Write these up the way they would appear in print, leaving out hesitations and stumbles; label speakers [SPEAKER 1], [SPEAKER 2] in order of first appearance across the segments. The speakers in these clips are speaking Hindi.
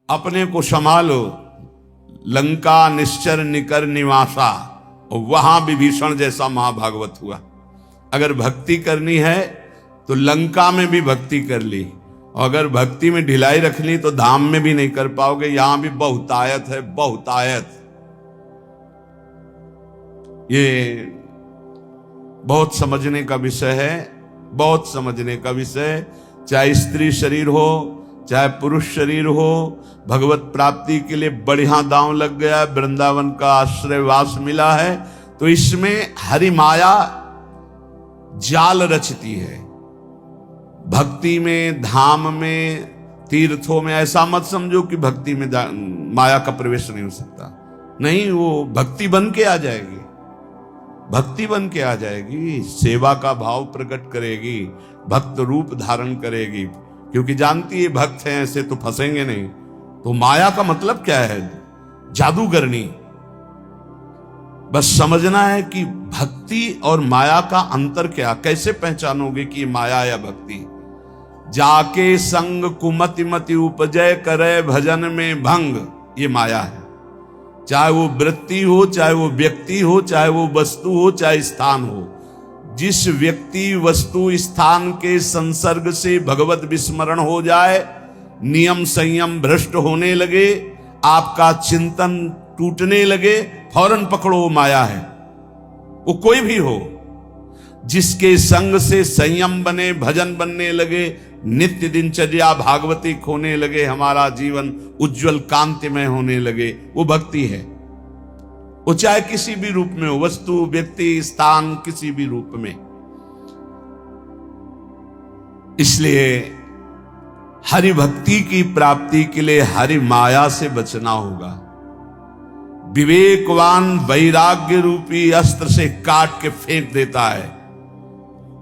[SPEAKER 1] अपने को संभालो। लंका निश्चर निकर निवासा, और वहां विभीषण जैसा महाभागवत हुआ। अगर भक्ति करनी है तो लंका में भी भक्ति कर ली, और अगर भक्ति में ढिलाई रख ली तो धाम में भी नहीं कर पाओगे। यहां भी बहुतायत है, बहुतायत। ये बहुत समझने का विषय है, बहुत समझने का विषय। चाहे स्त्री शरीर हो चाहे पुरुष शरीर हो, भगवत प्राप्ति के लिए बढ़िया दांव लग गया, वृंदावन का आश्रयवास मिला है, तो इसमें हरि माया जाल रचती है। भक्ति में, धाम में, तीर्थों में ऐसा मत समझो कि भक्ति में माया का प्रवेश नहीं हो सकता। नहीं, वो भक्ति बन के आ जाएगी, भक्ति बन के आ जाएगी, सेवा का भाव प्रकट करेगी, भक्त रूप धारण करेगी, क्योंकि जानती है भक्त हैं ऐसे तो फंसेंगे नहीं। तो माया का मतलब क्या है? जादूगरनी। बस समझना है कि भक्ति और माया का अंतर क्या, कैसे पहचानोगे कि माया या भक्ति। जाके संग कुमति मति उपजय करे भजन में भंग, ये माया है। चाहे वो वृत्ति हो, चाहे वो व्यक्ति हो, चाहे वो वस्तु हो, चाहे स्थान हो। जिस व्यक्ति वस्तु स्थान के संसर्ग से भगवत विस्मरण हो जाए, नियम संयम भ्रष्ट होने लगे, आपका चिंतन टूटने लगे, फौरन पकड़ो वो माया है। वो कोई भी हो, जिसके संग से संयम बने, भजन बनने लगे, नित्य दिनचर्या भागवतिक होने लगे, हमारा जीवन उज्जवल कांतिमय होने लगे, वो भक्ति है। वो चाहे किसी भी रूप में हो, वस्तु, व्यक्ति, स्थान, किसी भी रूप में। इसलिए हरि भक्ति की प्राप्ति के लिए हरि माया से बचना होगा। विवेकवान वैराग्य रूपी अस्त्र से काट के फेंक देता है,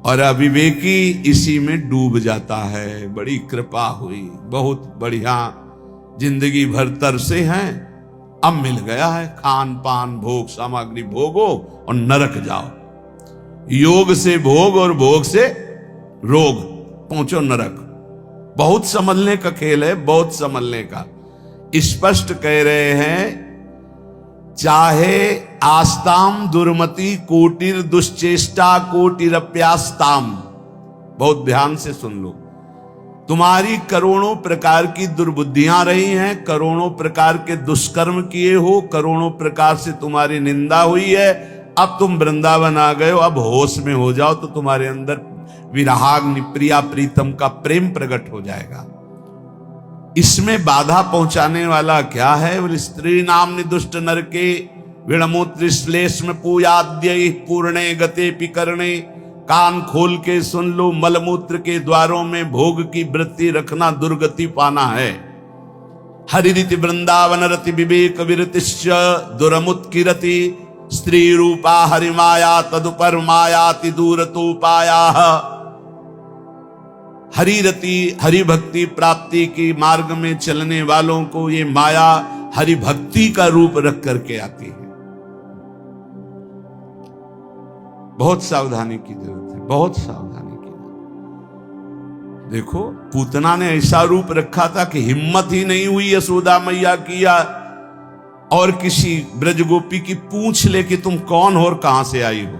[SPEAKER 1] और अविवेकी इसी में डूब जाता है। बड़ी कृपा हुई, बहुत बढ़िया, जिंदगी भर तरसे हैं, अब मिल गया है, खान पान भोग सामग्री भोगो और नरक जाओ। योग से भोग और भोग से रोग, पहुंचो नरक। बहुत संभलने का खेल है, बहुत संभलने का। स्पष्ट कह रहे हैं, चाहे आस्ताम दुर्मति कोटिर दुश्चेष्टा कोटिरप्यास्ताम। बहुत ध्यान से सुन लो। तुम्हारी करोड़ों प्रकार की दुर्बुद्धियां रही हैं, करोड़ों प्रकार के दुष्कर्म किए हो, करोड़ों प्रकार से तुम्हारी निंदा हुई है। अब तुम वृंदावन आ गए हो, अब होश में हो जाओ तो तुम्हारे अंदर विराग प्रिया प्रीतम का प्रेम प्रकट हो जाएगा। इसमें बाधा पहुंचाने वाला क्या है? बोले स्त्री नाम निदुष्ट नर के विणमूत्र श्लेष्म पूयाद्य पूर्णे गते पिकरणे। कान खोल के सुन लो, मलमूत्र के द्वारों में भोग की वृत्ति रखना दुर्गति पाना है। हरिरिति वृंदावन रति विवेक विरतिश्च दुरमुत्किरति। स्त्री रूपा हरिमाया तदुपर मायाति दूरतोपाया। हरिरति हरि भक्ति प्राप्ति की मार्ग में चलने वालों को ये माया हरि भक्ति का रूप रख करके आती है। बहुत सावधानी की जरूरत है, बहुत सावधानी की जरूरत। देखो, पूतना ने ऐसा रूप रखा था कि हिम्मत ही नहीं हुई यशोदा मैया की या और किसी ब्रजगोपी की पूछ ले कि तुम कौन हो और कहां से आई हो।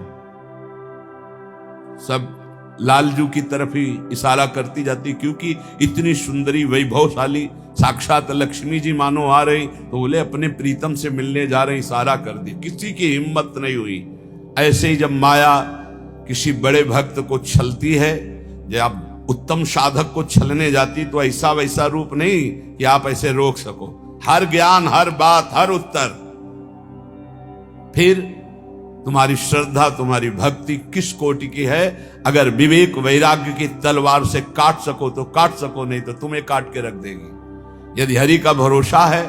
[SPEAKER 1] सब लालजू की तरफ ही इशारा करती जाती, क्योंकि इतनी सुंदरी वैभवशाली साक्षात लक्ष्मी जी मानो आ रही, तो बोले अपने प्रीतम से मिलने जा रहे, इशारा कर दी। किसी की हिम्मत नहीं हुई। ऐसे ही जब माया किसी बड़े भक्त को छलती है, जब उत्तम साधक को छलने जाती, तो ऐसा वैसा रूप नहीं कि आप ऐसे रोक सको। हर ज्ञान, हर बात, हर उत्तर। फिर तुम्हारी श्रद्धा, तुम्हारी भक्ति किस कोटि की है? अगर विवेक वैराग्य की तलवार से काट सको तो काट सको, नहीं तो तुम्हें काट के रख देगी। यदि हरि का भरोसा है,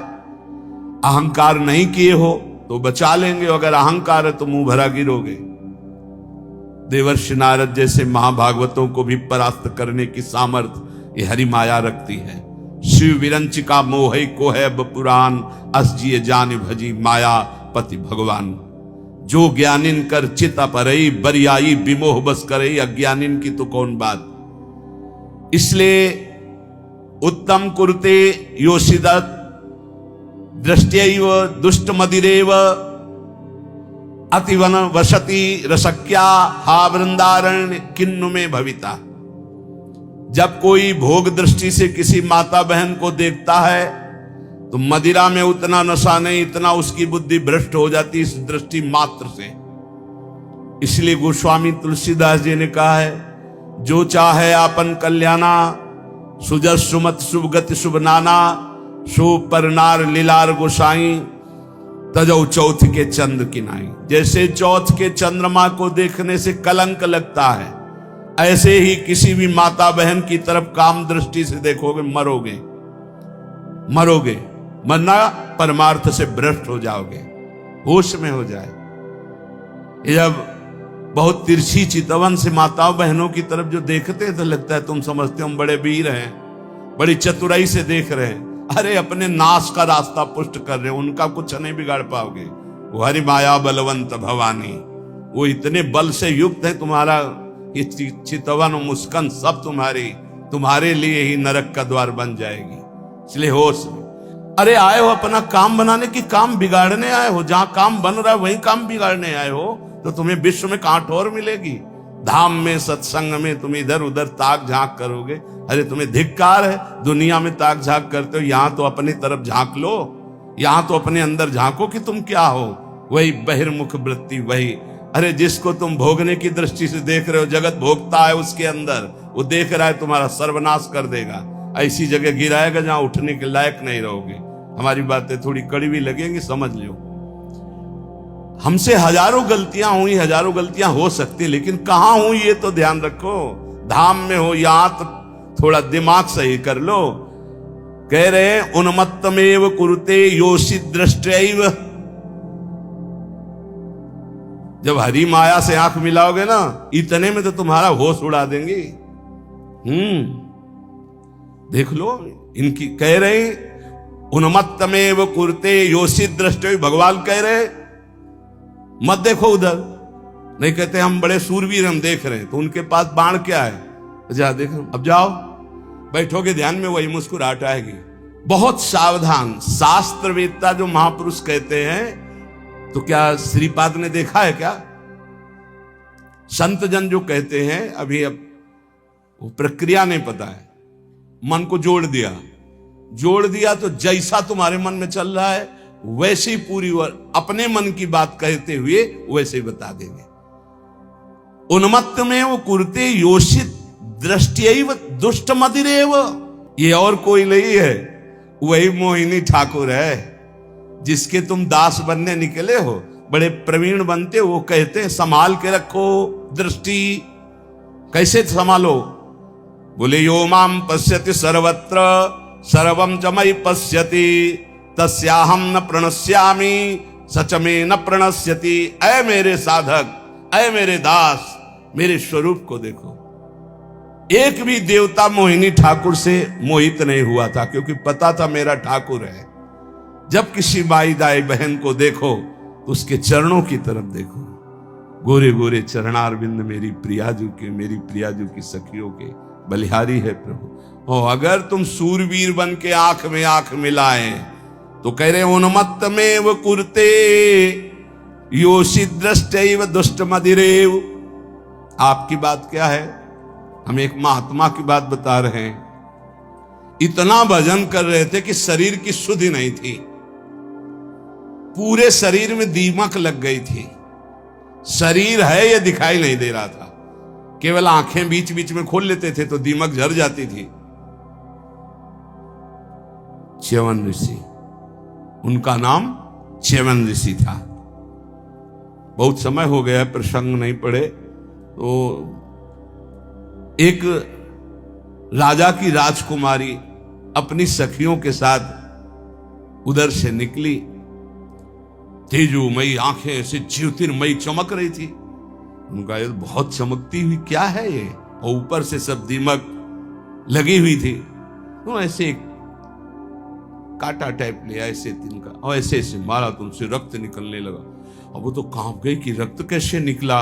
[SPEAKER 1] अहंकार नहीं किए हो तो बचा लेंगे, अगर अहंकार है तो मुंह भरा गिरोगे। देवर्षि नारद जैसे महाभागवतों को भी परास्त करने की सामर्थ्य ये हरि माया रखती है। शिव विरंचिका मोह को है पुराण, असजिय जान भजी माया पति भगवान। जो ज्ञानिन कर चित अपरई, बरियाई विमोह बस करई, अज्ञानिन की तो कौन बात। इसलिए उत्तम कुरुते योषिदत दृष्ट्यैव दुष्ट मदिरेव अतिवन वसति रसक्या हा वृंदारण्य किन्नु में भविता। जब कोई भोग दृष्टि से किसी माता बहन को देखता है तो मदिरा में उतना नशा नहीं, इतना उसकी बुद्धि भ्रष्ट हो जाती इस दृष्टि मात्र से। इसलिए गोस्वामी तुलसीदास जी ने कहा है, जो चाहे आपन कल्याणा सुजस सुमत शुभ गति शुभ नाना सो परनार लीलार गोसाई तजौ चौथ के चंद्र की नाई। जैसे चौथ के चंद्रमा को देखने से कलंक लगता है, ऐसे ही किसी भी माता बहन की तरफ काम दृष्टि से देखोगे मरोगे, मरोगे, मरना परमार्थ से भ्रष्ट हो जाओगे, होश में हो जाए। जब बहुत तिरछी चितवन से माताओं बहनों की तरफ जो देखते हैं तो लगता है तुम समझते हो हम बड़े वीर हैं, बड़ी चतुराई से देख रहे हैं। अरे अपने नाश का रास्ता पुष्ट कर रहे हो, उनका कुछ नहीं बिगाड़ पाओगे। वो हरि माया बलवंत भवानी, वो इतने बल से युक्त है, तुम्हारा ये चितवन मुस्कान सब तुम्हारे लिए ही नरक का द्वार बन जाएगी। इसलिए होश में। अरे आए हो अपना काम बनाने की, काम बिगाड़ने आए हो? जहां काम बन रहा है वहीं काम बिगाड़ने आए हो तो तुम्हें विश्व में कहां ठोर मिलेगी? धाम में सत्संग में तुम इधर उधर ताक झांक करोगे। अरे तुम्हें धिक्कार है, दुनिया में ताक झांक करते हो, यहां तो अपनी तरफ झांक लो, यहां तो अपने अंदर झांको कि तुम क्या हो। वही बहिर्मुख वृत्ति, वही अरे जिसको तुम भोगने की दृष्टि से देख रहे हो, जगत भोगता है उसके अंदर, वो देख रहा है तुम्हारा सर्वनाश कर देगा, ऐसी जगह गिराएगा जहां उठने के लायक नहीं रहोगे। हमारी बातें थोड़ी कड़वी लगेंगी, समझ लो। हमसे हजारों गलतियां हुई, हजारों गलतियां हो सकती, लेकिन कहां हुई ये तो ध्यान रखो। धाम में हो, यहां तो थोड़ा दिमाग सही कर लो। कह रहे उन्मत्तमेव कुरुते योषि दृष्टैव। जब हरि माया से आंख मिलाओगे ना, इतने में तो तुम्हारा होश उड़ा देंगे। देख लो इनकी, कह रहे उन्मत्तमेव कुरुते योषि दृष्टैव। भगवान कह रहे मत देखो उधर, नहीं कहते हम बड़े सूरवीर हम देख रहे हैं, तो उनके पास बाण क्या है, जा देखो। अब जाओ बैठोगे ध्यान में, वही मुस्कुराहट आएगी। बहुत सावधान। शास्त्रवेत्ता जो महापुरुष कहते हैं, तो क्या श्रीपाद ने देखा है क्या? संत जन जो कहते हैं, अभी अब वो प्रक्रिया नहीं पता है, मन को जोड़ दिया तो जैसा तुम्हारे मन में चल रहा है वैसे ही पूरी अपने मन की बात कहते हुए वैसे ही बता देंगे। उन्मत्त में वो कुरते योषित दृष्टियैव दुष्ट मदिरेव। ये और कोई नहीं है, वही मोहिनी ठाकुर है जिसके तुम दास बनने निकले हो, बड़े प्रवीण बनते हो। वो कहते हैं संभाल के रखो दृष्टि। कैसे संभालो? बोले यो माम पश्यति सर्वत्र सर्वम च मयि पश्यति तस्याहम न प्रणश्यामि सच में न प्रणश्यति। ऐ मेरे साधक, ऐ मेरे दास, मेरे स्वरूप को देखो। एक भी देवता मोहिनी ठाकुर से मोहित नहीं हुआ था, क्योंकि पता था मेरा ठाकुर है। जब किसी माई दाई बहन को देखो तो उसके चरणों की तरफ देखो। गोरे गोरे चरणारविंद मेरी प्रियाजू के, मेरी प्रियाजू की सखियों के बलिहारी है प्रभु। और अगर तुम सूरवीर बन के आंख में आंख मिलाए तो कह रहे उन्मत्त में वो कुरते योषि दृष्टैव दुष्ट मदिरेव। आपकी बात क्या है? हम एक महात्मा की बात बता रहे हैं। इतना भजन कर रहे थे कि शरीर की शुद्धि नहीं थी, पूरे शरीर में दीमक लग गई थी। शरीर है ये दिखाई नहीं दे रहा था, केवल आंखें बीच बीच में खोल लेते थे तो दीमक झड़ जाती थी। च्यवन ऋषि, उनका नाम च्यवन ऋषि था। बहुत समय हो गया, प्रसंग नहीं पढ़े। तो एक राजा की राजकुमारी अपनी सखियों के साथ उधर से निकली। तेजोमयी आंखें ऐसे ज्योतिर्मयी चमक रही थी। उनका ये बहुत चमकती हुई क्या है ये, और ऊपर से सब दीमक लगी हुई थी। तो ऐसे काटा टाइप लिया ऐसे तिनका, और ऐसे ऐसे मारा तो उनसे रक्त निकलने लगा। अब वो तो कांप गई कि रक्त कैसे निकला।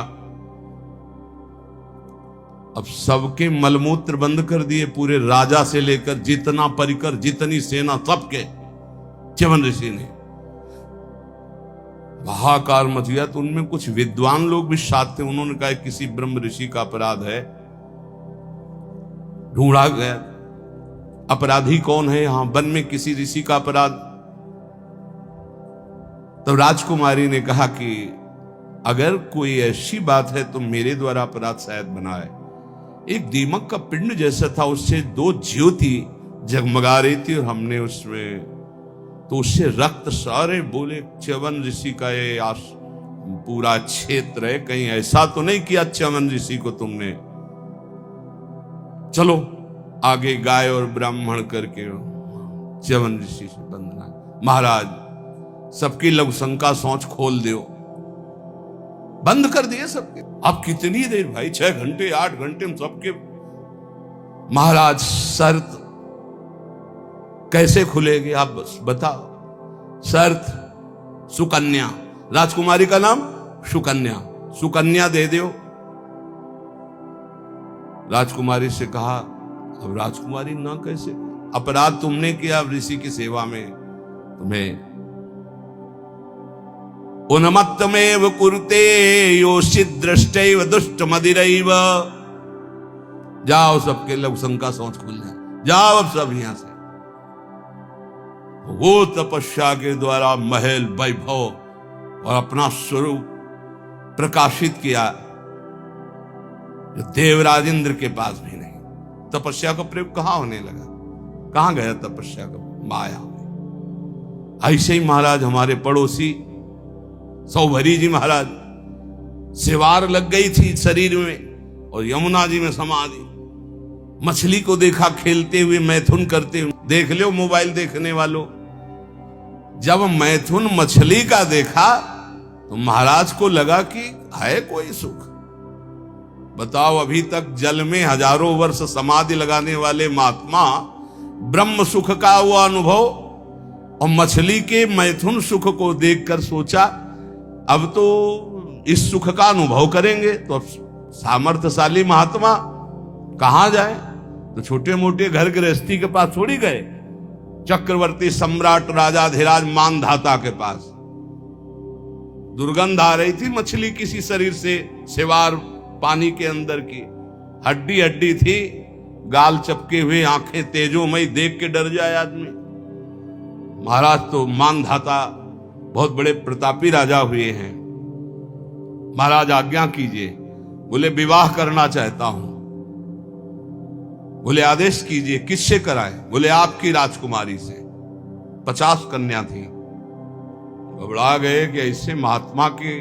[SPEAKER 1] अब सबके मलमूत्र बंद कर दिए, पूरे राजा से लेकर जितना परिकर, जितनी सेना, सबके च्यवन ऋषि ने। हाहाकार मच गया। तो उनमें कुछ विद्वान लोग भी साथ थे, उन्होंने कहा किसी ब्रह्म ऋषि का अपराध है। ढूंढा गया अपराधी कौन है, यहां वन में किसी ऋषि का अपराध। तो राजकुमारी ने कहा कि अगर कोई ऐसी बात है तो मेरे द्वारा अपराध शायद बना है। एक दीमक का पिंड जैसा था, उससे 2 ज्योति जगमगा रही थी और हमने उसमें तो उससे रक्त सारे बोले च्यवन ऋषि का ये पूरा क्षेत्र है, कहीं ऐसा तो नहीं किया च्यवन ऋषि को तुमने। चलो आगे गाय और ब्राह्मण करके च्यवन ऋषि से बंधना। महाराज सबकी लघुशंका सोच खोल दियो, बंद कर दिए सबके। अब कितनी देर भाई, 6 घंटे 8 घंटे हम सबके। महाराज शर्त कैसे खुलेगी आप बस बताओ। शर्त सुकन्या, राजकुमारी का नाम सुकन्या, सुकन्या दे दो। राजकुमारी से कहा अब राजकुमारी ना कैसे, अपराध तुमने किया ऋषि की सेवा में, तुम्हें उन्मत्तमेव कुरुते योषित दृष्टैव दुष्ट मदिरैव। जाओ सबके लघुशंका सोच खुल जाए, जाओ अब सब यहां से। वो तपस्या के द्वारा महल वैभव और अपना स्वरूप प्रकाशित किया जो देवराज इंद्र के पास भी नहीं। तपस्या का प्रयोग कहां होने लगा, कहां गया तपस्या का, माया में। ऐसे ही महाराज हमारे पड़ोसी सौभरी जी महाराज, सिवार लग गई थी शरीर में और यमुना जी में समाधि। मछली को देखा खेलते हुए, मैथुन करते हुए। देख लो मोबाइल देखने वालों, जब मैथुन मछली का देखा तो महाराज को लगा कि है कोई सुख। बताओ, अभी तक जल में हजारों वर्ष समाधि लगाने वाले महात्मा ब्रह्म सुख का वो अनुभव और मछली के मैथुन सुख को देखकर सोचा अब तो इस सुख का अनुभव करेंगे। तो अब सामर्थ्यशाली महात्मा कहां जाए, तो छोटे मोटे घर गृहस्थी के पास थोड़ी गए, चक्रवर्ती सम्राट राजाधिराज मानधाता के पास। दुर्गंध आ रही थी मछली किसी शरीर से, सिवार पानी के अंदर की हड्डी हड्डी थी, गाल चपके हुए, आंखें तेजोमयी, देख के डर जाए आदमी। महाराज तो मानधाता बहुत बड़े प्रतापी राजा हुए हैं। महाराज आज्ञा कीजिए। बोले विवाह करना चाहता हूं। बोले आदेश कीजिए, किससे कराए? बोले आपकी राजकुमारी से। 50 कन्या थी। घबरा गए कि ऐसे महात्मा के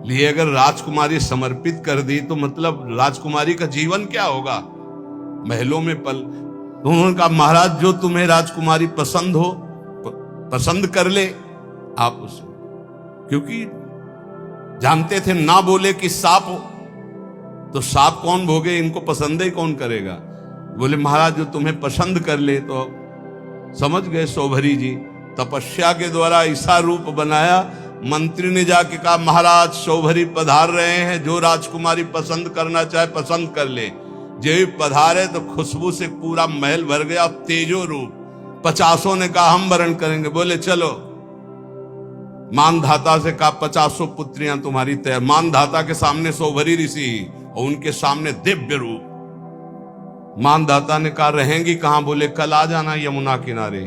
[SPEAKER 1] लिए अगर राजकुमारी समर्पित कर दी तो मतलब राजकुमारी का जीवन क्या होगा, महलों में पल। तो उन्होंने कहा महाराज जो तुम्हें राजकुमारी पसंद हो पसंद कर ले आप उसे, क्योंकि जानते थे ना बोले कि सांप हो तो सांप कौन भोगे, इनको पसंद ही कौन करेगा। बोले महाराज जो तुम्हें पसंद कर ले। तो समझ गए सौभरी जी, तपस्या के द्वारा ऐसा रूप बनाया। मंत्री ने जाके कहा महाराज सौभरी पधार रहे हैं, जो राजकुमारी पसंद करना चाहे पसंद कर ले। जो पधारे तो खुशबू से पूरा महल भर गया, तेजो रूप। 50 ने कहा हम वरण करेंगे। बोले चलो। मानधाता से कहा 50 पुत्रियां तुम्हारी तय। मानधाता के सामने सौभरी ऋषि और उनके सामने दिव्य रूप। मानधाता ने कहा रहेंगी कहां? बोले कल आ जाना यमुना किनारे।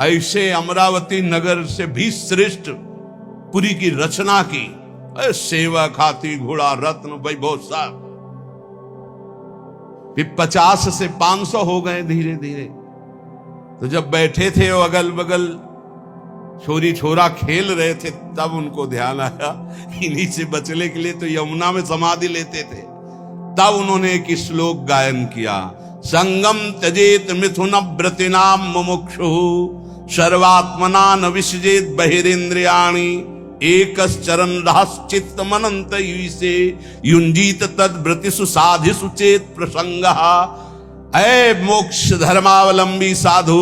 [SPEAKER 1] ऐसे अमरावती नगर से भी श्रेष्ठ पुरी की रचना की। सेवा खाती घोड़ा रत्न वैभव सब। फिर 50 से 500 हो गए धीरे धीरे। तो जब बैठे थे वो अगल बगल छोरी छोरा खेल रहे थे, तब उनको ध्यान आया इन्हीं से बचने के लिए तो यमुना में समाधि लेते थे। तब उन्होंने एक श्लोक गायन किया, संगम त्यजेत मिथुन व्रतिनाम मुमुक्षु सर्वात्मना न विसजेत बहिरेन्द्रियाणि एकश्चरण रहश्चित्त मनंत से युंजीत तद व्रतिषु साधिषु चेत प्रसंगः। ऐ मोक्ष धर्मावलंबी साधु,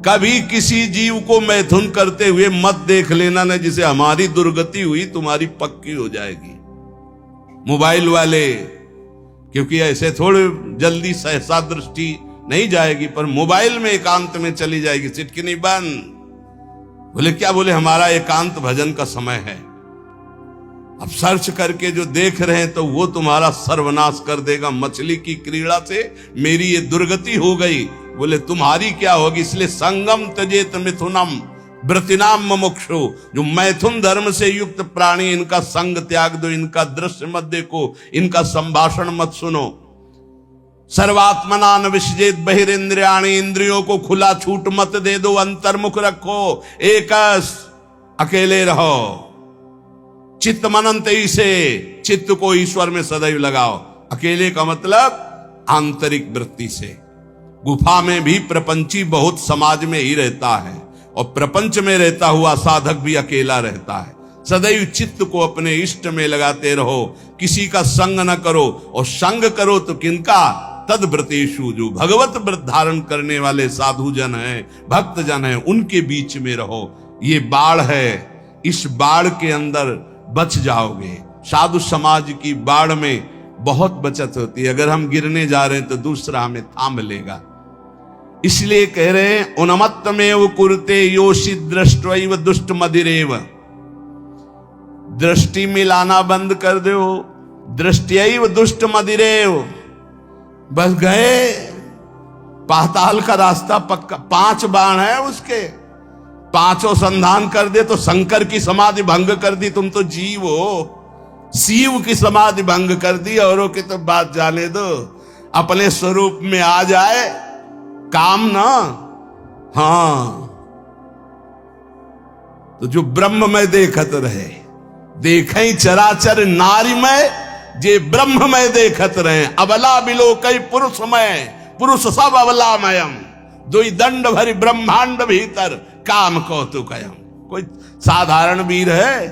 [SPEAKER 1] कभी किसी जीव को मैथुन करते हुए मत देख लेना न, जिसे हमारी दुर्गति हुई तुम्हारी पक्की हो जाएगी। मोबाइल वाले, क्योंकि ऐसे थोड़े जल्दी सहसा दृष्टि नहीं जाएगी, पर मोबाइल में एकांत में चली जाएगी। सिटकिनी बंद, बोले क्या? बोले हमारा एकांत भजन का समय है। अब सर्च करके जो देख रहे हैं तो वो तुम्हारा सर्वनाश कर देगा। मछली की क्रीड़ा से मेरी ये दुर्गति हो गई। बोले तुम्हारी क्या होगी? इसलिए संगम त्यजेत मिथुनम व्रतिनाम मुमुक्षु। जो मैथुन धर्म से युक्त प्राणी, इनका संग त्याग दो, इनका दृश्य मत देखो, इनका संभाषण मत सुनो। सर्वात्मना न विसजेत बहिरेंद्रियाणि, इंद्रियों को खुला छूट मत दे दो, अंतर्मुख रखो, एकस अकेले रहो। चित्त मनंत से, चित्त को ईश्वर में सदैव लगाओ। अकेले का मतलब आंतरिक वृत्ति से। गुफा में भी प्रपंची बहुत समाज में ही रहता है, और प्रपंच में रहता हुआ साधक भी अकेला रहता है। सदैव चित्त को अपने इष्ट में लगाते रहो, किसी का संग न करो, और संग करो तो किनका? तद व्रतेषु, जो भगवत व्रत धारण करने वाले साधु जन हैं, भक्त जन हैं, उनके बीच में रहो। ये बाढ़ है, इस बाढ़ के अंदर बच जाओगे। साधु समाज की बाढ़ में बहुत बचत होती है। अगर हम गिरने जा रहे हैं तो दूसरा हमें थाम लेगा। इसलिए कह रहे हैं उन्मत्तमेव कुरुते योषि दृष्ट्वैव दुष्ट मदिरेव। दृष्टि मिलाना बंद कर दो, दृष्टैव दुष्ट मदिरेव। बस गए, पाताल का रास्ता पक्का। 5 बाण है उसके, 5 संधान कर दे तो शंकर की समाधि भंग कर दी। तुम तो जीव हो, शिव की समाधि भंग कर दी। औरों की तो बात जाने दो, अपने स्वरूप में आ जाए काम ना। हाँ, तो जो ब्रह्म में देखत रहे, देखें चराचर नारी में, जे ब्रह्म में देखत रहे। अबला बिलो कई पुरुष में, पुरुष सब अबलामयम। दुई दंड भरी ब्रह्मांड भीतर, काम कौतुकयम। कोई साधारण वीर है?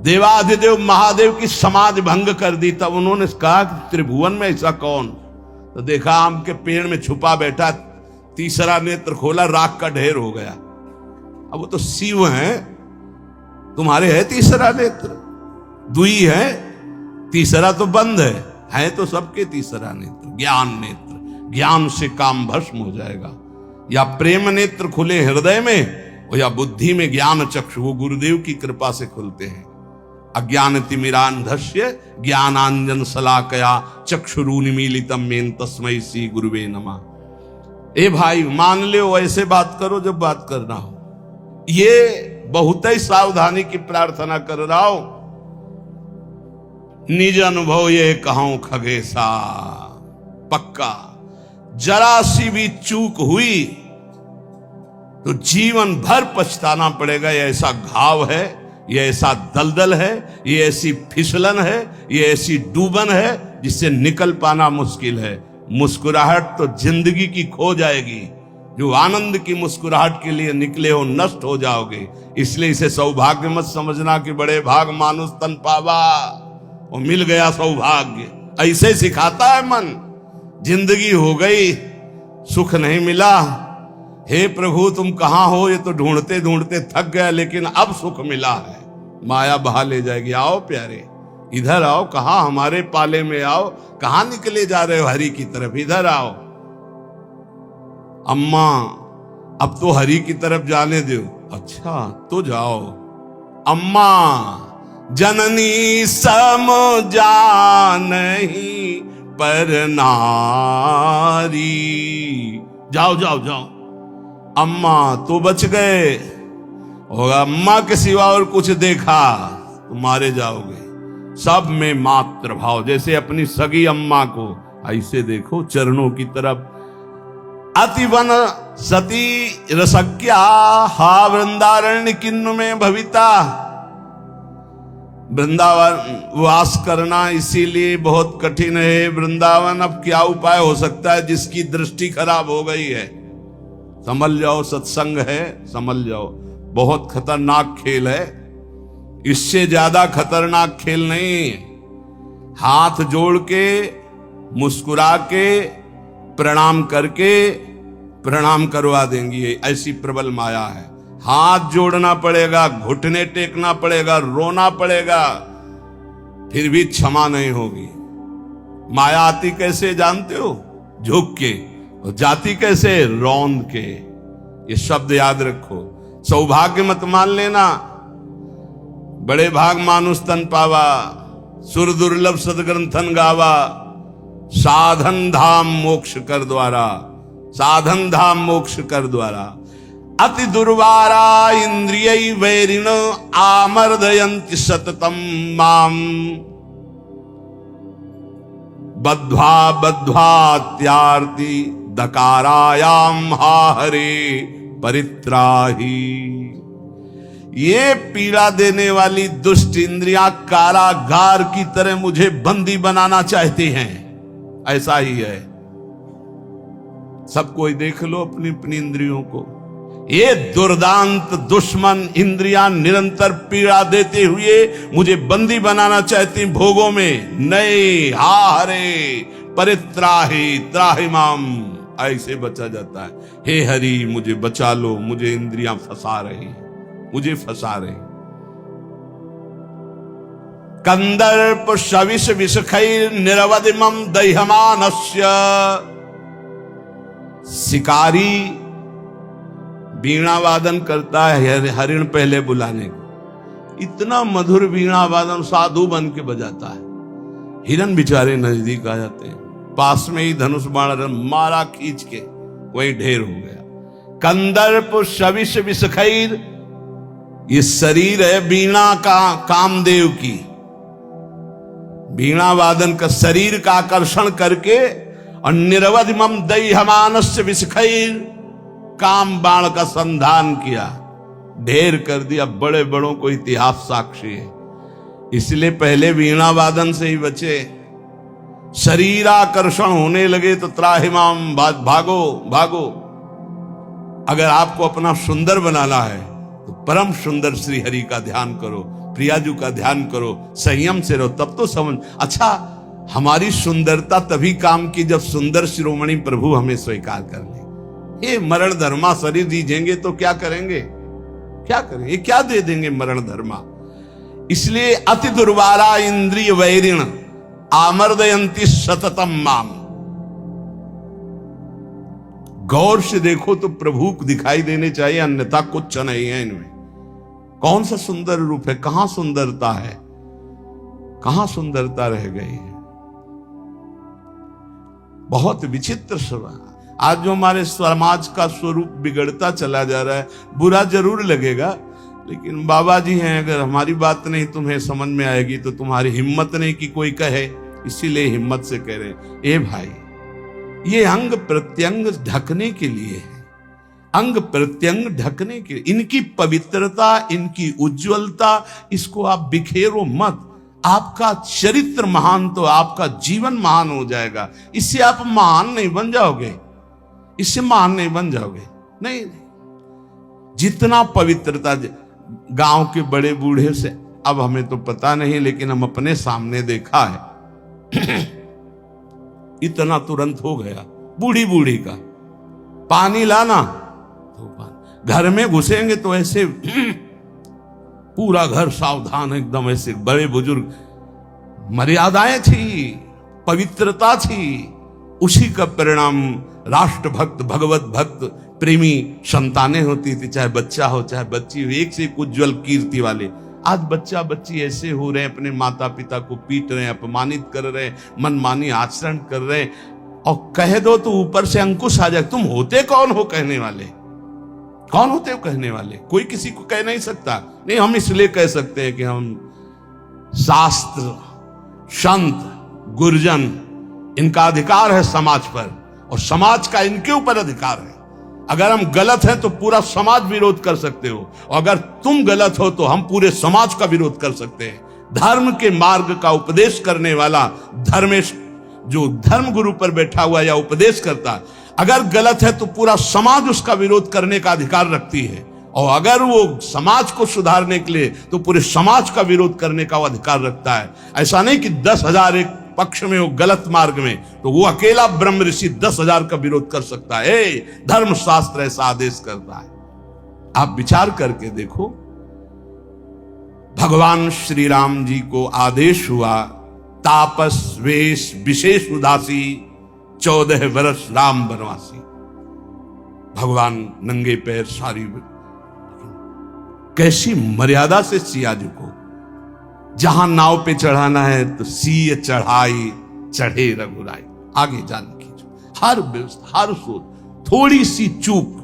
[SPEAKER 1] देवाधिदेव महादेव की समाधि भंग कर दी। तब उन्होंने कहा कि त्रिभुवन में ऐसा कौन? तो देखा आम के पेड़ में छुपा बैठा, तीसरा नेत्र खोला, राख का ढेर हो गया। अब वो तो शिव हैं, तुम्हारे है तीसरा नेत्र? दुई है, तीसरा तो बंद है तो सबके तीसरा नेत्र ज्ञान नेत्र। ज्ञान से काम भस्म हो जाएगा। या प्रेम नेत्र खुले हृदय में, और या बुद्धि में ज्ञान चक्षु, वो गुरुदेव की कृपा से खुलते हैं। अज्ञान तिमिरांधस्य ज्ञानांजन शलाकया चक्षुरुन्मीलितम मेन तस्मै श्री गुरुवे नमः। ए भाई, मान लो ऐसे बात करो जब बात करना हो। ये बहुत ही सावधानी की प्रार्थना कर रहा हूं। निज अनुभव ये कहूं खगेसा, पक्का जरा सी भी चूक हुई तो जीवन भर पछताना पड़ेगा। ये ऐसा घाव है, ये ऐसा दलदल है, ये ऐसी फिसलन है, ये ऐसी डूबन है जिससे निकल पाना मुश्किल है। मुस्कुराहट तो जिंदगी की खो जाएगी। जो आनंद की मुस्कुराहट के लिए निकले हो, नष्ट हो जाओगे। इसलिए इसे सौभाग्य मत समझना कि बड़े भाग मानुष तन पावा, वो मिल गया सौभाग्य। ऐसे सिखाता है मन। जिंदगी हो गई, सुख नहीं मिला, हे प्रभु तुम कहां हो? ये तो ढूंढते ढूंढते थक गया, लेकिन अब सुख मिला है। माया बहा ले जाएगी। आओ प्यारे, इधर आओ। कहां? हमारे पाले में आओ। कहां निकले जा रहे हो? हरि की तरफ। इधर आओ। अम्मा अब तो हरि की तरफ जाने दो। अच्छा तो जाओ। अम्मा जननी सम जानहि पर नारी। जाओ जाओ जाओ। अम्मा तो बच गए, और अम्मा के सिवा और कुछ देखा तो मारे जाओगे। सब में मात्र भाव, जैसे अपनी सगी अम्मा को ऐसे देखो, चरणों की तरफ। अतिवन सती रसज्ञा हा वृंदारण्य किन्नु में भविता। वृंदावन वास करना इसीलिए बहुत कठिन है। वृंदावन अब क्या उपाय हो सकता है जिसकी दृष्टि खराब हो गई है? संभल जाओ, सत्संग है, संभल जाओ। बहुत खतरनाक खेल है, इससे ज्यादा खतरनाक खेल नहीं। हाथ जोड़ के, मुस्कुरा के, प्रणाम करके प्रणाम करवा देंगी, ऐसी प्रबल माया है। हाथ जोड़ना पड़ेगा, घुटने टेकना पड़ेगा, रोना पड़ेगा, फिर भी क्षमा नहीं होगी। माया आती कैसे जानते हो? झुक के, और जाती कैसे? रौंद के। ये शब्द याद रखो। सौभाग्य मत मान लेना। बड़े भाग मानुष तन पावा, सुर दुर्लभ सदग्रंथन गावा, साधन धाम मोक्ष कर द्वारा, साधन धाम मोक्ष कर द्वारा। अति दुर्वारा इंद्रिय वैरिण आमर्दयन्ति सततम माम, बद्ध्वा बद्ध्वात्यार्ति दकारायाम हा हरे परित्राही। ये पीड़ा देने वाली दुष्ट इंद्रियां कारागार की तरह मुझे बंदी बनाना चाहती हैं। ऐसा ही है, सब कोई देख लो अपनी अपनी इंद्रियों को। ये दुर्दांत दुश्मन इंद्रियां निरंतर पीड़ा देते हुए मुझे बंदी बनाना चाहती भोगों में। नए हा हरे परित्राही त्राहि माम, ऐसे बचा जाता है। हे हरि मुझे बचा लो, मुझे इंद्रियां फंसा रही, मुझे फंसा रही। कंदर्प शविष विषखैर निरवधिमं दह्यमानस्य, शिकारी वीणा वादन करता है हरिण पहले बुलाने को, इतना मधुर वीणा वादन साधु बन के बजाता है। हिरन बेचारे नजदीक आ जाते हैं, पास में ही धनुष बाण मारा खींच के, वही ढेर हो गया। कंदर्प शविष विषखैर, ये शरीर है वीणा का, कामदेव की वीणा वादन का शरीर का आकर्षण करके, और निरवधिमं दह्यमानस्य विषखैर, काम बाण का संधान किया, ढेर कर दिया। बड़े बड़ों को इतिहास साक्षी है, इसलिए पहले वीणा वादन से ही बचे। शरीराकर्षण होने लगे तो त्राहिमाम, भागो भागो। अगर आपको अपना सुंदर बनाना है तो परम सुंदर श्री हरि का ध्यान करो, प्रियाजू का ध्यान करो, संयम से रहो, तब तो समझ। अच्छा, हमारी सुंदरता तभी काम की जब सुंदर शिरोमणि प्रभु हमें स्वीकार कर ले। ये मरण धर्मा शरीर दीजेंगे तो क्या करेंगे, क्या करेंगे, क्या दे देंगे मरण धर्मा। इसलिए अति दुर्वारा इंद्रिय वैरिण आमर्दयन्ति सततम माम। गौर से देखो तो प्रभु को दिखाई देने चाहिए, अन्यथा कुछ नहीं है इनमें। कौन सा सुंदर रूप है, कहां सुंदरता है, कहां सुंदरता रह गई है। बहुत विचित्र स्वभाव। आज जो हमारे समाज का स्वरूप बिगड़ता चला जा रहा है, बुरा जरूर लगेगा, लेकिन बाबा जी हैं, अगर हमारी बात नहीं तुम्हें समझ में आएगी तो तुम्हारी हिम्मत नहीं कि कोई कहे, इसीलिए हिम्मत से कह रहे हैं। ए भाई, ये अंग प्रत्यंग ढकने के लिए है, अंग प्रत्यंग ढकने के लिए। इनकी पवित्रता, इनकी उज्जवलता, इसको आप बिखेरो मत। आपका चरित्र महान तो आपका जीवन महान हो जाएगा। इससे आप महान नहीं बन जाओगे, इससे महान नहीं बन जाओगे, नहीं, नहीं। जितना पवित्रता, गांव के बड़े बूढ़े से, अब हमें तो पता नहीं, लेकिन हम अपने सामने देखा है इतना तुरंत हो गया। बूढ़ी बूढ़ी का पानी लाना, तो घर में घुसेंगे तो ऐसे पूरा घर सावधान, एकदम ऐसे। बड़े बुजुर्ग, मर्यादाएं थी, पवित्रता थी, उसी का परिणाम राष्ट्र भक्त, भगवत भक्त, प्रेमी संतानें होती थी, चाहे बच्चा हो चाहे बच्ची हो, एक से एक उज्जवल कीर्ति वाले। आज बच्चा बच्ची ऐसे हो रहे हैं, अपने माता पिता को पीट रहे हैं, अपमानित कर रहे हैं, मनमानी आचरण कर रहे हैं, और कह दो तो ऊपर से अंकुश आ जाए। तुम होते कौन हो कहने वाले, कौन होते हो कहने वाले? कोई किसी को कह नहीं सकता। नहीं, हम इसलिए कह सकते हैं कि हम शास्त्र, संत, गुरुजन, इनका अधिकार है समाज पर, और समाज का इनके ऊपर अधिकार है। अगर हम गलत हैं तो पूरा समाज विरोध कर सकते हो, और अगर तुम गलत हो तो हम पूरे समाज का विरोध कर सकते हैं। धर्म के मार्ग का उपदेश करने वाला धर्मेश, जो धर्म गुरु पर बैठा हुआ या उपदेश करता, अगर गलत है तो पूरा समाज उसका विरोध करने का अधिकार रखती है, और अगर वो समाज को सुधारने के लिए तो पूरे समाज का विरोध करने का अधिकार रखता है। ऐसा नहीं कि 10,000 एक पक्ष में हो गलत मार्ग में, तो वो अकेला ब्रह्म ऋषि 10,000 का विरोध कर सकता है। धर्म शास्त्र ऐसा आदेश करता है। आप विचार करके देखो, भगवान श्री राम जी को आदेश हुआ, तापस वेश विशेष उदासी 14 वर्ष राम वनवासी। भगवान नंगे पैर सारी कैसी मर्यादा से सिया जी को जहां नाव पे चढ़ाना है तो सिय चढ़ाई चढ़े रघुराई। आगे जानकी हर व्यवस्था हर सोच थोड़ी सी चूक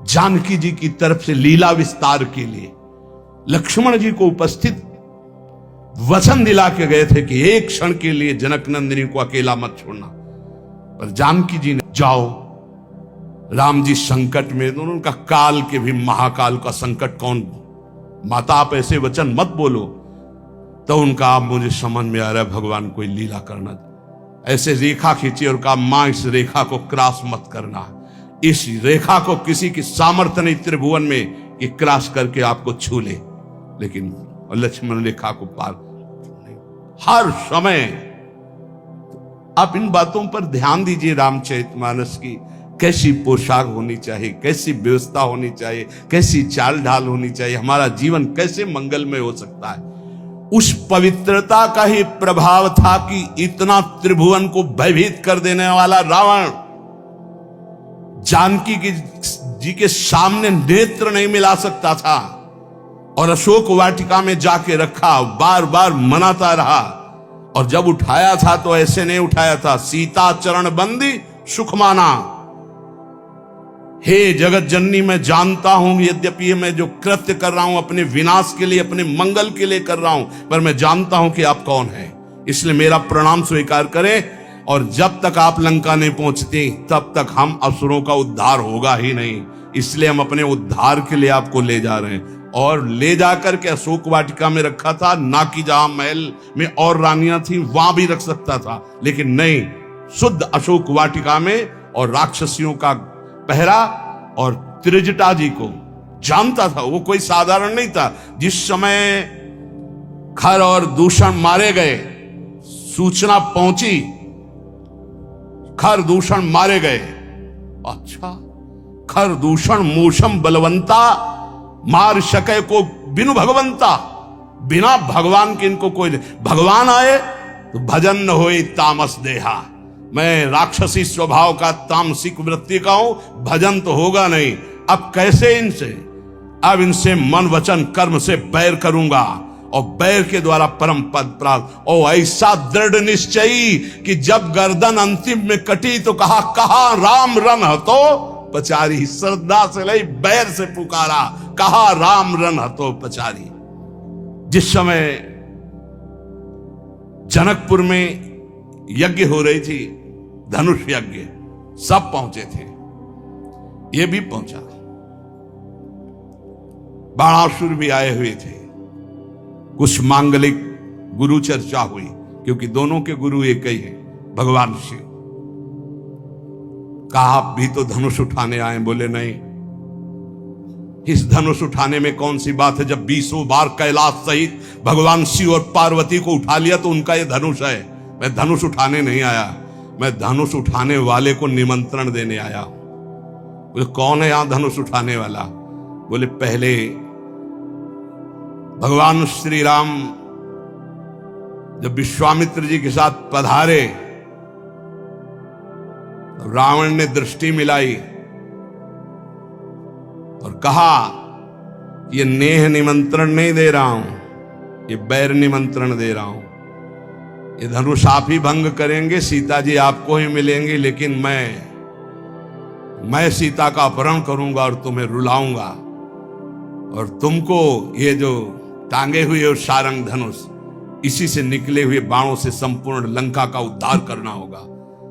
[SPEAKER 1] जानकी जी की तरफ से लीला विस्तार के लिए लक्ष्मण जी को उपस्थित वचन दिला के गए थे कि एक क्षण के लिए जनक नंदिनी को अकेला मत छोड़ना, पर जानकी जी ने जाओ राम जी संकट में, तो उनका काल के भी महाकाल का संकट कौन, माता आप ऐसे वचन मत बोलो। तो उनका आप मुझे समझ में आ रहा है भगवान कोई लीला करना, ऐसे रेखा खींची और कहा मां इस रेखा को क्रॉस मत करना, इस रेखा को किसी की सामर्थ्य नहीं त्रिभुवन में कि क्रॉस करके आपको छू ले। लेकिन लक्ष्मण रेखा को पार हर समय। आप इन बातों पर ध्यान दीजिए। रामचरितमानस की कैसी पोशाक होनी चाहिए, कैसी व्यवस्था होनी चाहिए, कैसी चाल ढाल होनी चाहिए, हमारा जीवन कैसे मंगलमय हो सकता है। उस पवित्रता का ही प्रभाव था कि इतना त्रिभुवन को भयभीत कर देने वाला रावण जानकी जी के सामने नेत्र नहीं मिला सकता था और अशोक वाटिका में जाके रखा, बार बार मनाता रहा। और जब उठाया था तो ऐसे नहीं उठाया था, सीता चरण बंदी सुख माना। हे जगत जननी मैं जानता हूं यद्यपि मैं जो कृत्य कर रहा हूं अपने विनाश के लिए अपने मंगल के लिए कर रहा हूं, पर मैं जानता हूं कि आप कौन हैं, इसलिए मेरा प्रणाम स्वीकार करें। और जब तक आप लंका नहीं पहुंचते तब तक हम असुरों का उद्धार होगा ही नहीं, इसलिए हम अपने उद्धार के लिए आपको ले जा रहे हैं। और ले जाकर के अशोक वाटिका में रखा था, ना कि जहां महल में और रानियां थी वहां भी रख सकता था, लेकिन नहीं, शुद्ध अशोक वाटिका में। और राक्षसियों का पहरा और त्रिजटा जी को जानता था, वो कोई साधारण नहीं था। जिस समय खर और दूषण मारे गए, सूचना पहुंची खर दूषण मारे गए, अच्छा खर दूषण मूषम बलवंता मार सके को बिनु भगवंता, बिना भगवान के इनको कोई, भगवान आए तो भजन न होए तामस देहा। मैं राक्षसी स्वभाव का तामसिक वृत्ति का हूं, भजन तो होगा नहीं। अब कैसे इनसे, अब इनसे मन वचन कर्म से बैर करूंगा और बैर के द्वारा परम पद प्राप्त। और ऐसा दृढ़ निश्चयी कि जब गर्दन अंतिम में कटी तो कहा राम रन हतो पचारी, श्रद्धा से लई बैर से पुकारा, कहा राम रन हतो पचारी। जिस समय जनकपुर में यज्ञ हो रही थी, धनुष यज्ञ, सब पहुंचे थे, ये भी पहुंचा, बाणासुर भी आए हुए थे, कुछ मांगलिक गुरु चर्चा हुई, क्योंकि दोनों के गुरु एक ही हैं, भगवान शिव। कहा आप भी तो धनुष उठाने आए, बोले नहीं, इस धनुष उठाने में कौन सी बात है, जब 20 बार कैलाश सहित भगवान शिव और पार्वती को उठा लिया तो उनका ये धनुष है। मैं धनुष उठाने नहीं आया, मैं धनुष उठाने वाले को निमंत्रण देने आया। बोले कौन है यहां धनुष उठाने वाला? बोले पहले भगवान श्री राम जब विश्वामित्र जी के साथ पधारे, रावण ने दृष्टि मिलाई और कहा ये नेह निमंत्रण नहीं दे रहा हूं, ये बैर निमंत्रण दे रहा हूं। ये धनुष आप ही भंग करेंगे, सीता जी आपको ही मिलेंगे, लेकिन मैं सीता का अपहरण करूंगा और तुम्हें रुलाऊंगा, और तुमको ये जो टांगे हुए और सारंग धनुष, इसी से निकले हुए बाणों से संपूर्ण लंका का उद्धार करना होगा।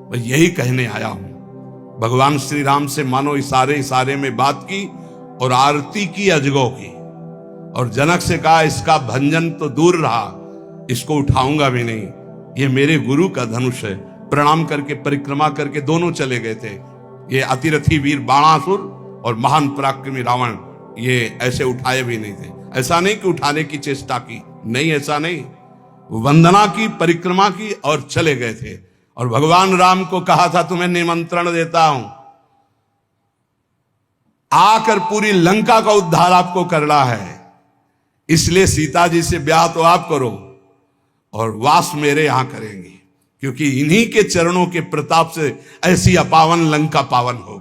[SPEAKER 1] मैं यही कहने आया हूं। भगवान श्री राम से मानो इशारे में बात की और आरती की अजगों की, और जनक से कहा इसका भंजन तो दूर रहा, इसको उठाऊंगा भी नहीं, ये मेरे गुरु का धनुष है। प्रणाम करके परिक्रमा करके दोनों चले गए थे। ये अतिरथी वीर बाणासुर और महान पराक्रमी रावण ये ऐसे उठाए भी नहीं थे। ऐसा नहीं कि उठाने की चेष्टा की, नहीं, ऐसा नहीं, वंदना की, परिक्रमा की और चले गए थे। और भगवान राम को कहा था तुम्हें निमंत्रण देता हूं, आकर पूरी लंका का उद्धार आपको करना है, इसलिए सीता जी से ब्याह तो आप करो और वास मेरे यहां करेंगे, क्योंकि इन्हीं के चरणों के प्रताप से ऐसी अपावन लंका पावन हो।